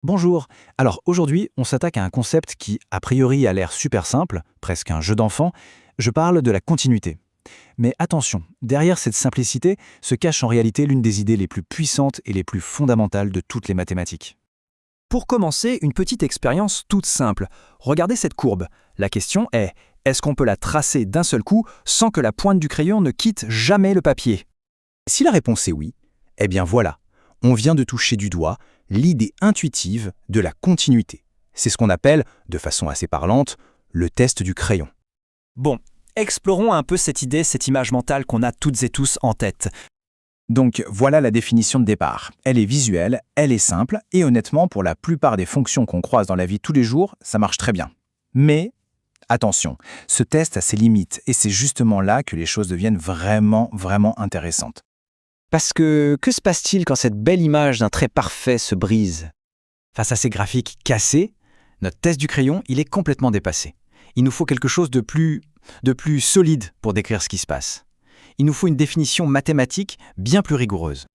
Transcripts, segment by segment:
Bonjour. Alors aujourd'hui, on s'attaque à un concept qui, a priori, a l'air super simple, presque un jeu d'enfant. Je parle de la continuité. Mais attention, derrière cette simplicité se cache en réalité l'une des idées les plus puissantes et les plus fondamentales de toutes les mathématiques. Pour commencer, une petite expérience toute simple. Regardez cette courbe. La question est, est-ce qu'on peut la tracer d'un seul coup sans que la pointe du crayon ne quitte jamais le papier? Si la réponse est oui, eh bien voilà, on vient de toucher du doigt l'idée intuitive de la continuité. C'est ce qu'on appelle, de façon assez parlante, le test du crayon. Bon, explorons un peu cette idée, cette image mentale qu'on a toutes et tous en tête. Donc voilà la définition de départ. Elle est visuelle, elle est simple, et honnêtement, pour la plupart des fonctions qu'on croise dans la vie tous les jours, ça marche très bien. Mais, attention, ce test a ses limites, et c'est justement là que les choses deviennent vraiment intéressantes. Parce que se passe-t-il quand cette belle image d'un trait parfait se brise? Face à ces graphiques cassés, notre test du crayon, il est complètement dépassé. Il nous faut quelque chose de plus solide pour décrire ce qui se passe. Il nous faut une définition mathématique bien plus rigoureuse.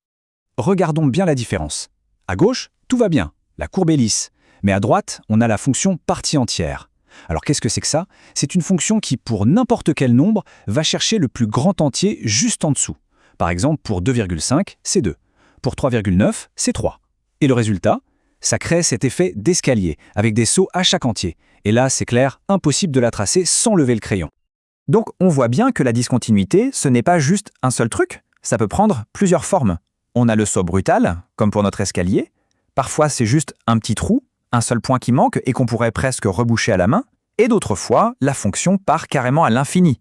Regardons bien la différence. À gauche, tout va bien, la courbe est lisse. Mais à droite, on a la fonction partie entière. Alors qu'est-ce que c'est que ça? C'est une fonction qui, pour n'importe quel nombre, va chercher le plus grand entier juste en dessous. Par exemple, pour 2,5, c'est 2. Pour 3,9, c'est 3. Et le résultat? Ça crée cet effet d'escalier, avec des sauts à chaque entier. Et là, c'est clair, impossible de la tracer sans lever le crayon. Donc on voit bien que la discontinuité, ce n'est pas juste un seul truc, ça peut prendre plusieurs formes. On a le saut brutal, comme pour notre escalier. Parfois c'est juste un petit trou, un seul point qui manque et qu'on pourrait presque reboucher à la main. Et d'autres fois, la fonction part carrément à l'infini.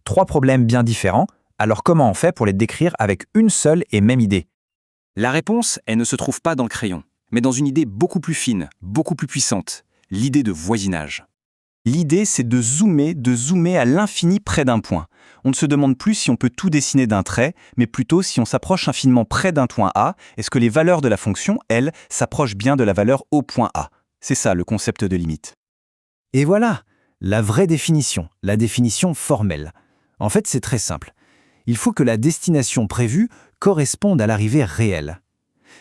Trois problèmes bien différents, alors comment on fait pour les décrire avec une seule et même idée? La réponse, elle ne se trouve pas dans le crayon, mais dans une idée beaucoup plus fine, beaucoup plus puissante, l'idée de voisinage. L'idée, c'est de zoomer à l'infini près d'un point. On ne se demande plus si on peut tout dessiner d'un trait, mais plutôt si on s'approche infiniment près d'un point A, est-ce que les valeurs de la fonction, elles, s'approchent bien de la valeur au point A. C'est ça le concept de limite. Et voilà, la vraie définition, la définition formelle. En fait, c'est très simple. Il faut que la destination prévue corresponde à l'arrivée réelle.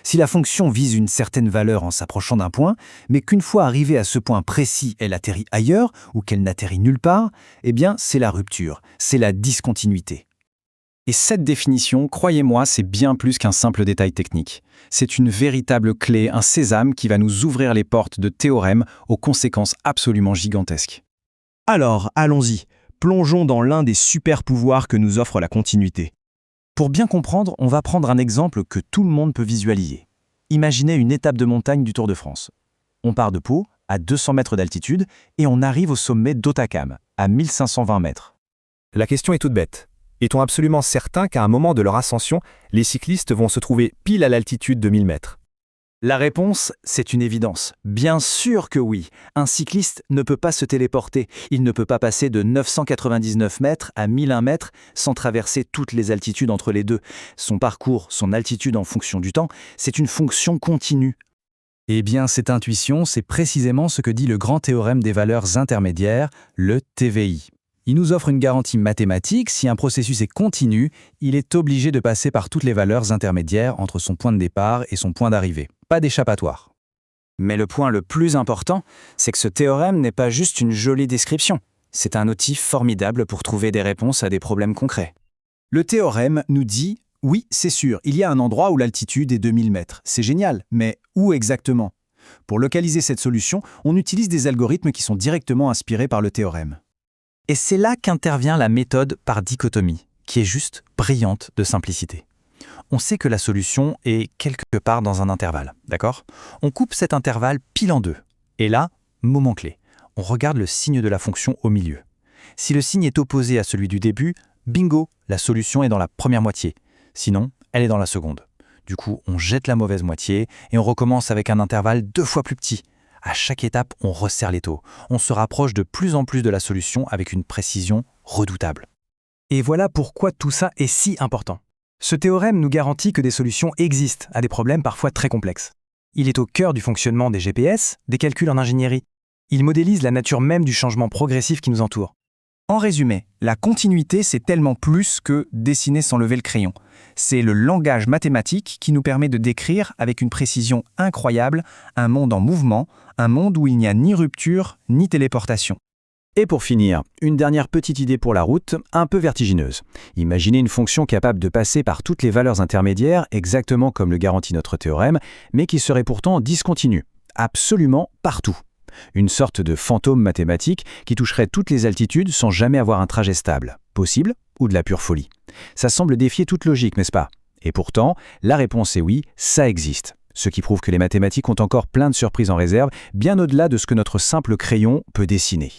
Si la fonction vise une certaine valeur en s'approchant d'un point, mais qu'une fois arrivée à ce point précis, elle atterrit ailleurs ou qu'elle n'atterrit nulle part, eh bien, c'est la rupture, c'est la discontinuité. Et cette définition, croyez-moi, c'est bien plus qu'un simple détail technique. C'est une véritable clé, un sésame qui va nous ouvrir les portes de théorèmes aux conséquences absolument gigantesques. Alors, allons-y. Plongeons dans l'un des super-pouvoirs que nous offre la continuité. Pour bien comprendre, on va prendre un exemple que tout le monde peut visualiser. Imaginez une étape de montagne du Tour de France. On part de Pau, à 200 mètres d'altitude, et on arrive au sommet d'Otakam, à 1520 mètres. La question est toute bête. Est-on absolument certain qu'à un moment de leur ascension, les cyclistes vont se trouver pile à l'altitude de 1000 mètres? La réponse, c'est une évidence. Bien sûr que oui. Un cycliste ne peut pas se téléporter. Il ne peut pas passer de 999 mètres à 1001 mètres sans traverser toutes les altitudes entre les deux. Son parcours, son altitude en fonction du temps, c'est une fonction continue. Eh bien, cette intuition, c'est précisément ce que dit le grand théorème des valeurs intermédiaires, le TVI. Il nous offre une garantie mathématique, si un processus est continu, il est obligé de passer par toutes les valeurs intermédiaires entre son point de départ et son point d'arrivée. Pas d'échappatoire. Mais le point le plus important, c'est que ce théorème n'est pas juste une jolie description. C'est un outil formidable pour trouver des réponses à des problèmes concrets. Le théorème nous dit, oui, c'est sûr, il y a un endroit où l'altitude est 2000 mètres. C'est génial, mais où exactement? Pour localiser cette solution, on utilise des algorithmes qui sont directement inspirés par le théorème. Et c'est là qu'intervient la méthode par dichotomie, qui est juste brillante de simplicité. On sait que la solution est quelque part dans un intervalle, d'accord? On coupe cet intervalle pile en deux. Et là, moment clé, on regarde le signe de la fonction au milieu. Si le signe est opposé à celui du début, bingo, la solution est dans la première moitié. Sinon, elle est dans la seconde. Du coup, on jette la mauvaise moitié et on recommence avec un intervalle 2 fois plus petit. À chaque étape, on resserre les taux. On se rapproche de plus en plus de la solution avec une précision redoutable. Et voilà pourquoi tout ça est si important. Ce théorème nous garantit que des solutions existent à des problèmes parfois très complexes. Il est au cœur du fonctionnement des GPS, des calculs en ingénierie. Il modélise la nature même du changement progressif qui nous entoure. En résumé, la continuité, c'est tellement plus que dessiner sans lever le crayon. C'est le langage mathématique qui nous permet de décrire avec une précision incroyable un monde en mouvement, un monde où il n'y a ni rupture ni téléportation. Et pour finir, une dernière petite idée pour la route, un peu vertigineuse. Imaginez une fonction capable de passer par toutes les valeurs intermédiaires, exactement comme le garantit notre théorème, mais qui serait pourtant discontinue, absolument partout. Une sorte de fantôme mathématique qui toucherait toutes les altitudes sans jamais avoir un trajet stable. Possible ou de la pure folie? Ça semble défier toute logique, n'est-ce pas? Et pourtant, la réponse est oui, ça existe. Ce qui prouve que les mathématiques ont encore plein de surprises en réserve, bien au-delà de ce que notre simple crayon peut dessiner.